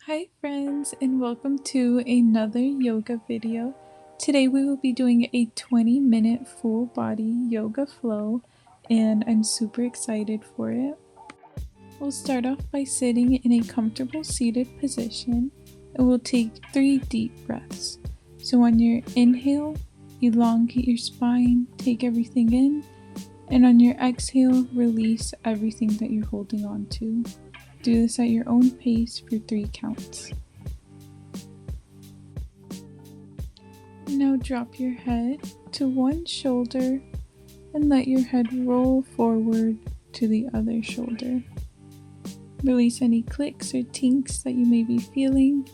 Hi friends, and welcome to another yoga video. Today we will be doing a 20-minute full body yoga flow, and I'm super excited for it. We'll start off by sitting in a comfortable seated position, and we'll take 3 deep breaths. So on your inhale, elongate your spine, take everything in, and on your exhale, release everything that you're holding on to. Do this at your own pace for 3 counts. Now drop your head to one shoulder and let your head roll forward to the other shoulder. Release any clicks or tinks that you may be feeling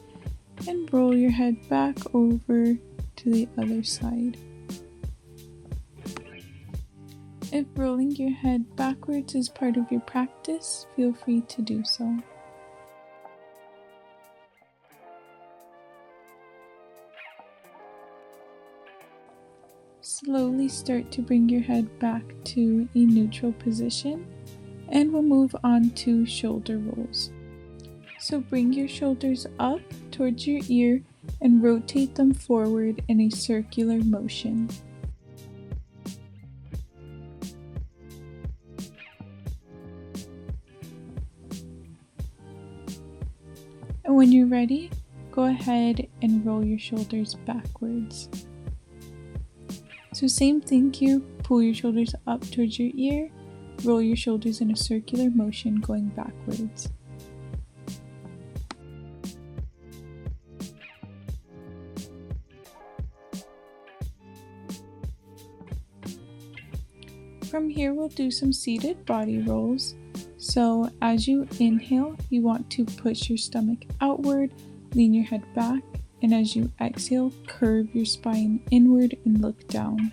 and roll your head back over to the other side. If rolling your head backwards is part of your practice, feel free to do so. Slowly start to bring your head back to a neutral position, and we'll move on to shoulder rolls. So bring your shoulders up towards your ear and rotate them forward in a circular motion. And when you're ready, go ahead and roll your shoulders backwards. So same thing here, pull your shoulders up towards your ear, roll your shoulders in a circular motion going backwards. From here, we'll do some seated body rolls. So as you inhale, you want to push your stomach outward, lean your head back, and as you exhale, curve your spine inward and look down.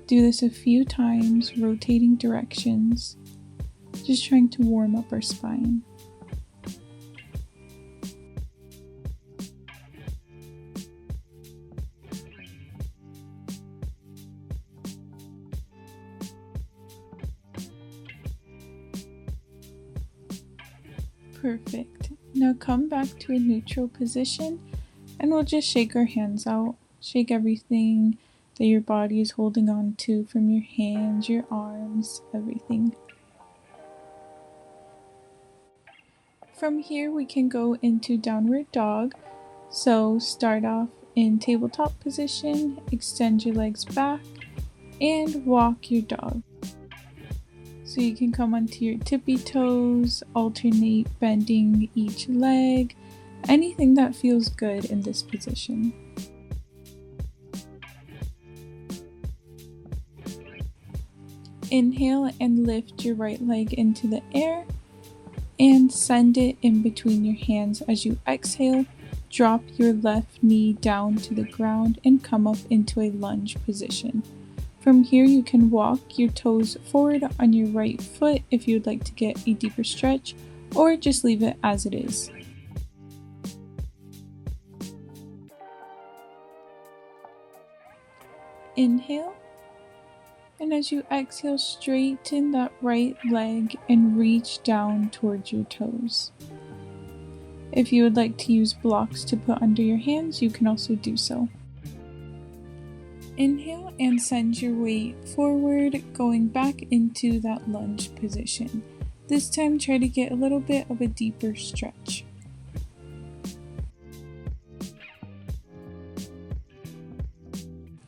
Do this a few times, rotating directions, just trying to warm up our spine. Perfect. Now come back to a neutral position and we'll just shake our hands out. Shake everything that your body is holding on to from your hands, your arms, everything. From here we can go into downward dog. So start off in tabletop position, extend your legs back, and walk your dog. So you can come onto your tippy toes, alternate bending each leg, anything that feels good in this position. Inhale and lift your right leg into the air and send it in between your hands. As you exhale, drop your left knee down to the ground and come up into a lunge position. From here, you can walk your toes forward on your right foot if you'd like to get a deeper stretch, or just leave it as it is. Inhale, and as you exhale, straighten that right leg and reach down towards your toes. If you would like to use blocks to put under your hands, you can also do so. Inhale and send your weight forward, going back into that lunge position. This time try to get a little bit of a deeper stretch.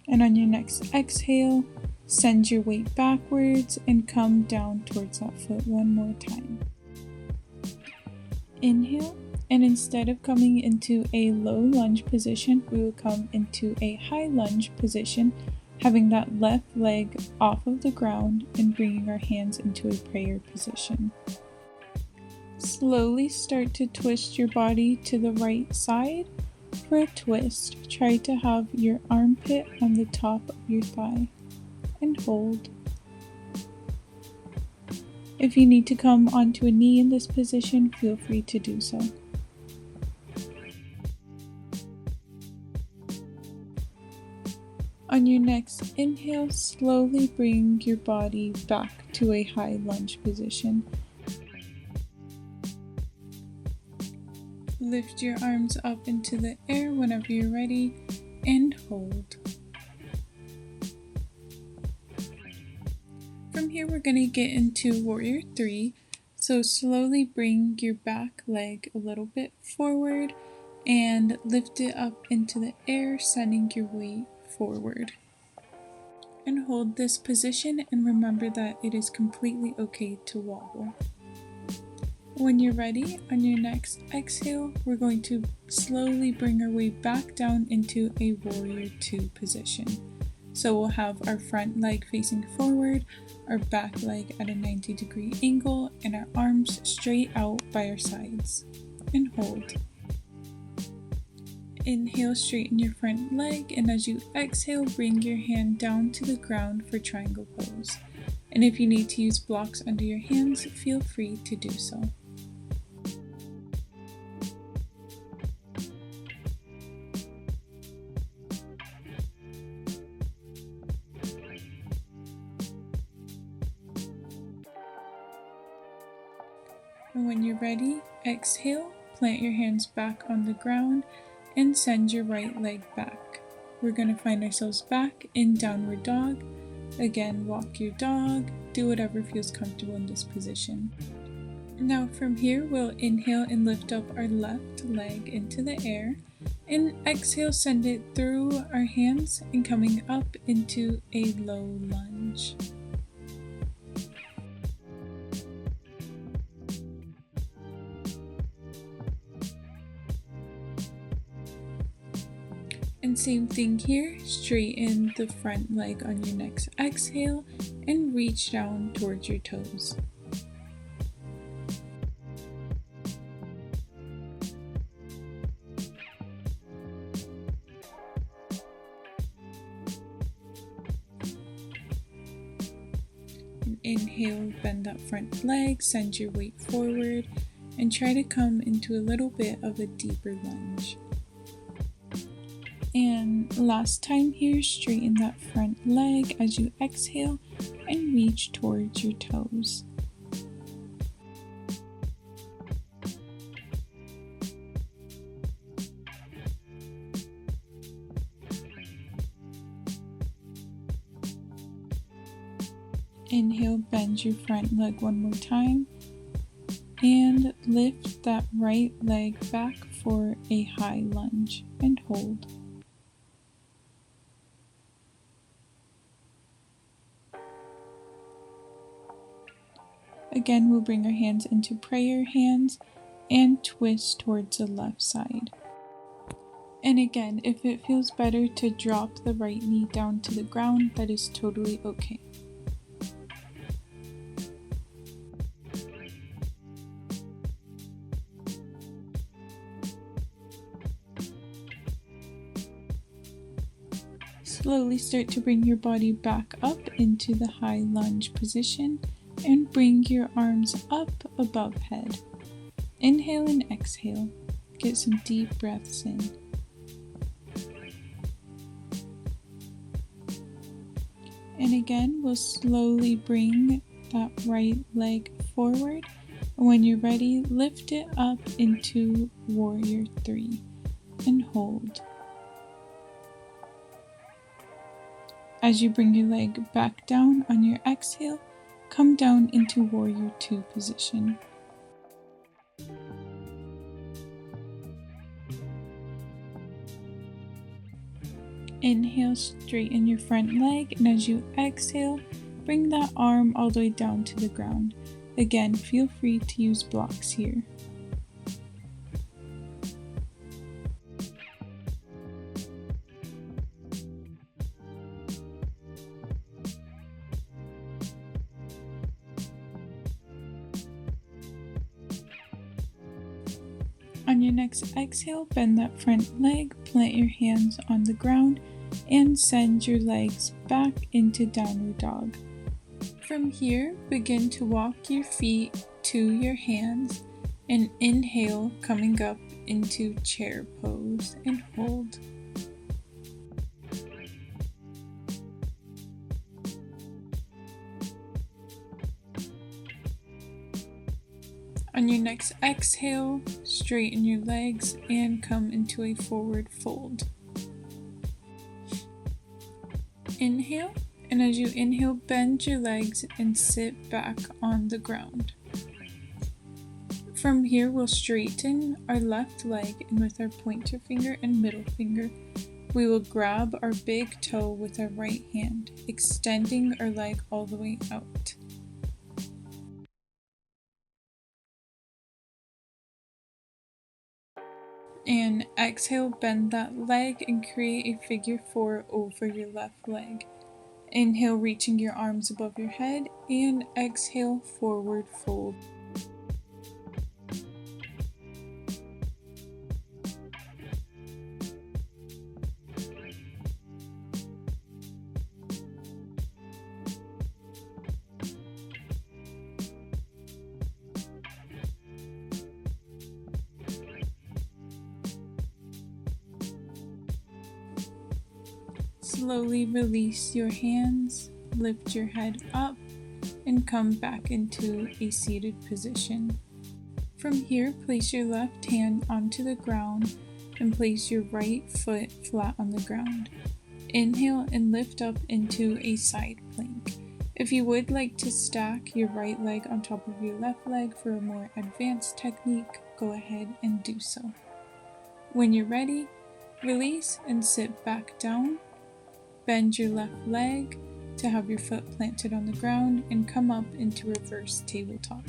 And on your next exhale, send your weight backwards and come down towards that foot one more time. Inhale. And instead of coming into a low lunge position, we will come into a high lunge position, having that left leg off of the ground and bringing our hands into a prayer position. Slowly start to twist your body to the right side. For a twist, try to have your armpit on the top of your thigh and hold. If you need to come onto a knee in this position, feel free to do so. On your next inhale, slowly bring your body back to a high lunge position. Lift your arms up into the air whenever you're ready and hold. From here we're going to get into Warrior 3. So slowly bring your back leg a little bit forward and lift it up into the air, sending your weight forward. And hold this position and remember that it is completely okay to wobble. When you're ready, on your next exhale, we're going to slowly bring our weight back down into a Warrior 2 position. So we'll have our front leg facing forward, our back leg at a 90-degree angle, and our arms straight out by our sides. And hold. Inhale, straighten your front leg, and as you exhale, bring your hand down to the ground for triangle pose. And if you need to use blocks under your hands, feel free to do so. And when you're ready, exhale, plant your hands back on the ground, and send your right leg back. We're going to find ourselves back in downward dog. Again, walk your dog, do whatever feels comfortable in this position. Now from here, we'll inhale and lift up our left leg into the air, and exhale, send it through our hands and coming up into a low lunge. And same thing here, straighten the front leg on your next exhale and reach down towards your toes. And inhale, bend that front leg, send your weight forward, and try to come into a little bit of a deeper lunge. And last time here, straighten that front leg as you exhale and reach towards your toes. Inhale, bend your front leg one more time and lift that right leg back for a high lunge and hold. Again, we'll bring our hands into prayer hands and twist towards the left side. And again, if it feels better to drop the right knee down to the ground, that is totally okay. Slowly start to bring your body back up into the high lunge position and bring your arms up above head. Inhale and exhale. Get some deep breaths in. And again, we'll slowly bring that right leg forward. And when you're ready, lift it up into Warrior 3 and hold. As you bring your leg back down on your exhale, come down into Warrior 2 position. Inhale, straighten your front leg, and as you exhale, bring that arm all the way down to the ground. Again, feel free to use blocks here. On your next exhale, bend that front leg, plant your hands on the ground, and send your legs back into downward dog. From here, begin to walk your feet to your hands and inhale, coming up into chair pose and hold. On On your next exhale, straighten your legs and come into a forward fold. Inhale, and as you inhale, bend your legs and sit back on the ground. From here, we'll straighten our left leg, and with our pointer finger and middle finger, we will grab our big toe with our right hand, extending our leg all the way out. And exhale, bend that leg and create a figure 4 over your left leg. Inhale, reaching your arms above your head, and exhale, forward fold. Slowly release your hands, lift your head up, and come back into a seated position. From here, place your left hand onto the ground and place your right foot flat on the ground. Inhale and lift up into a side plank. If you would like to stack your right leg on top of your left leg for a more advanced technique, go ahead and do so. When you're ready, release and sit back down. Bend your left leg to have your foot planted on the ground and come up into reverse tabletop.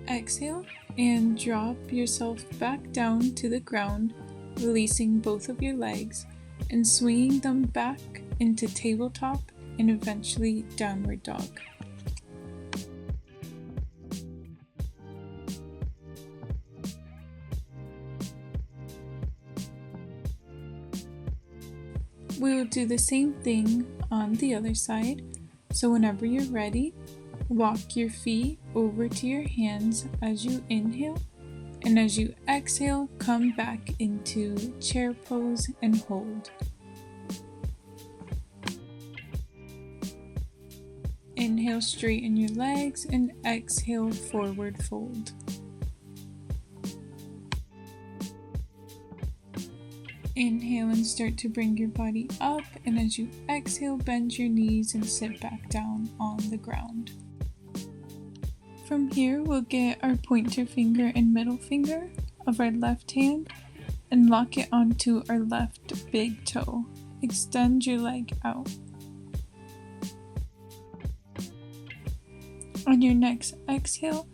Exhale and drop yourself back down to the ground, releasing both of your legs and swinging them back into tabletop and eventually downward dog. We will do the same thing on the other side, so whenever you're ready, walk your feet over to your hands as you inhale, and as you exhale, come back into chair pose and hold. Inhale, straighten your legs, and exhale, forward fold. Inhale and start to bring your body up, and as you exhale, bend your knees and sit back down on the ground. From here, we'll get our pointer finger and middle finger of our left hand and lock it onto our left big toe. Extend your leg out. On your next exhale,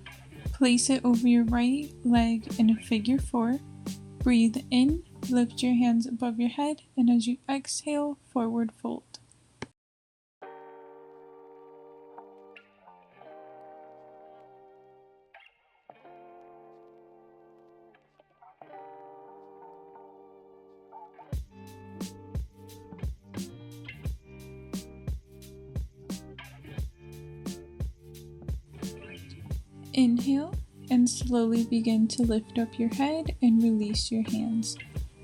place it over your right leg in a figure 4. Breathe in. Lift your hands above your head, and as you exhale, forward fold. Inhale and slowly begin to lift up your head and release your hands.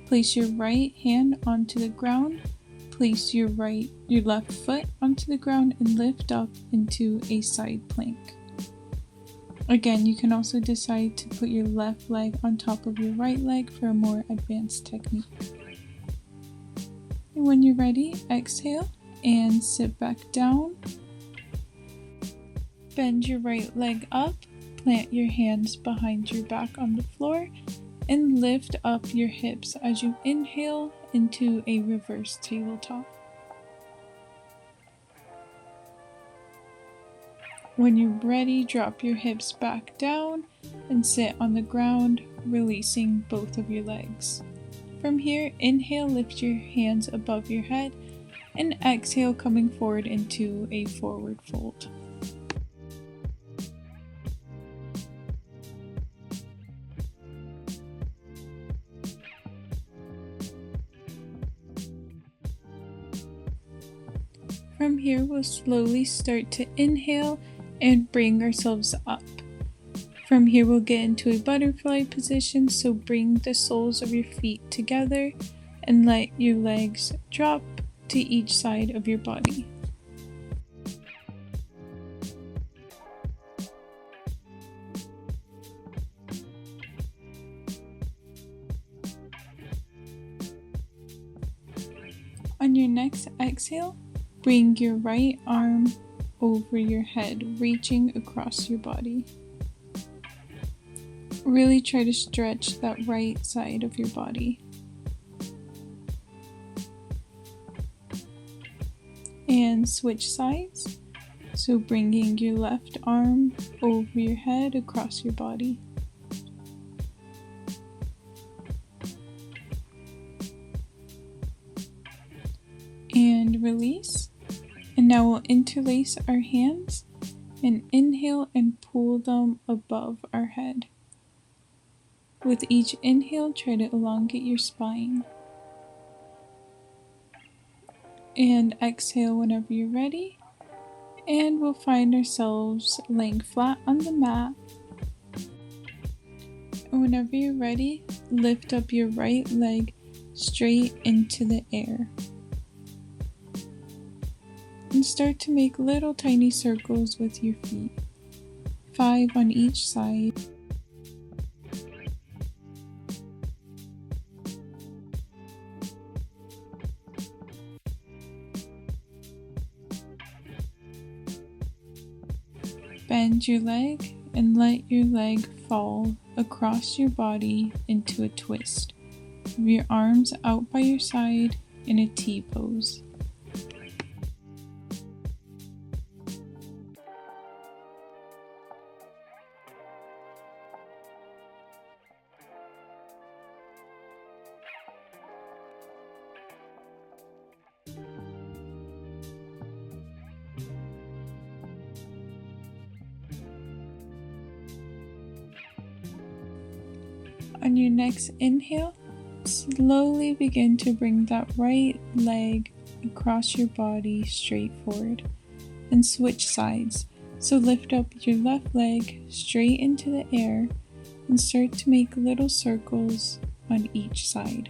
Place your right hand onto the ground, place your left foot onto the ground and lift up into a side plank. Again, you can also decide to put your left leg on top of your right leg for a more advanced technique. And when you're ready, exhale and sit back down. Bend your right leg up, plant your hands behind your back on the floor, and lift up your hips as you inhale into a reverse tabletop. When you're ready, drop your hips back down and sit on the ground, releasing both of your legs. From here, inhale, lift your hands above your head, and exhale, coming forward into a forward fold. From here, we'll slowly start to inhale and bring ourselves up. From here, we'll get into a butterfly position, so bring the soles of your feet together and let your legs drop to each side of your body. On your next exhale, bring your right arm over your head, reaching across your body. Really try to stretch that right side of your body. And switch sides. So bringing your left arm over your head across your body. And release. And now we'll interlace our hands and inhale and pull them above our head. With each inhale, try to elongate your spine. And exhale whenever you're ready. And we'll find ourselves laying flat on the mat. And whenever you're ready, lift up your right leg straight into the air. And start to make little tiny circles with your feet. 5 on each side. Bend your leg and let your leg fall across your body into a twist. Have your arms out by your side in a T pose. On your next inhale, slowly begin to bring that right leg across your body straight forward and switch sides. So lift up your left leg straight into the air and start to make little circles on each side.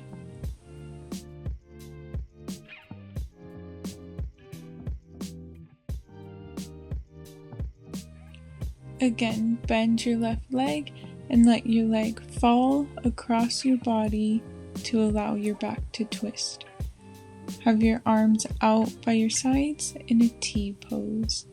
Again, bend your left leg and let your leg fall across your body to allow your back to twist. Have your arms out by your sides in a T pose.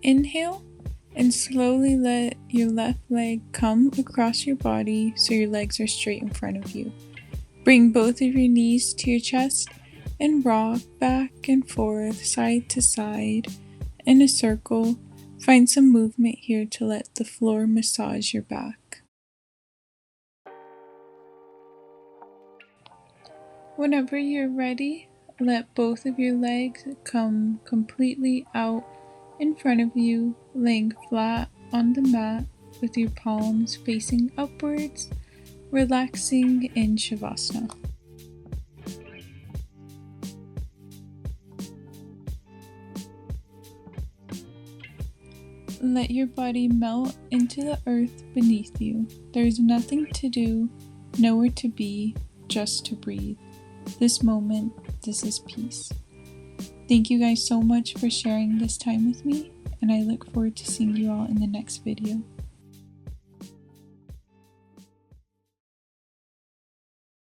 Inhale and slowly let your left leg come across your body so your legs are straight in front of you. Bring both of your knees to your chest and rock back and forth, side to side in a circle. Find some movement here to let the floor massage your back. Whenever you're ready, let both of your legs come completely out in front of you, laying flat on the mat with your palms facing upwards, relaxing in Shavasana. Let your body melt into the earth beneath you. There is nothing to do, nowhere to be, just to breathe. This moment, this is peace. Thank you guys so much for sharing this time with me, and I look forward to seeing you all in the next video.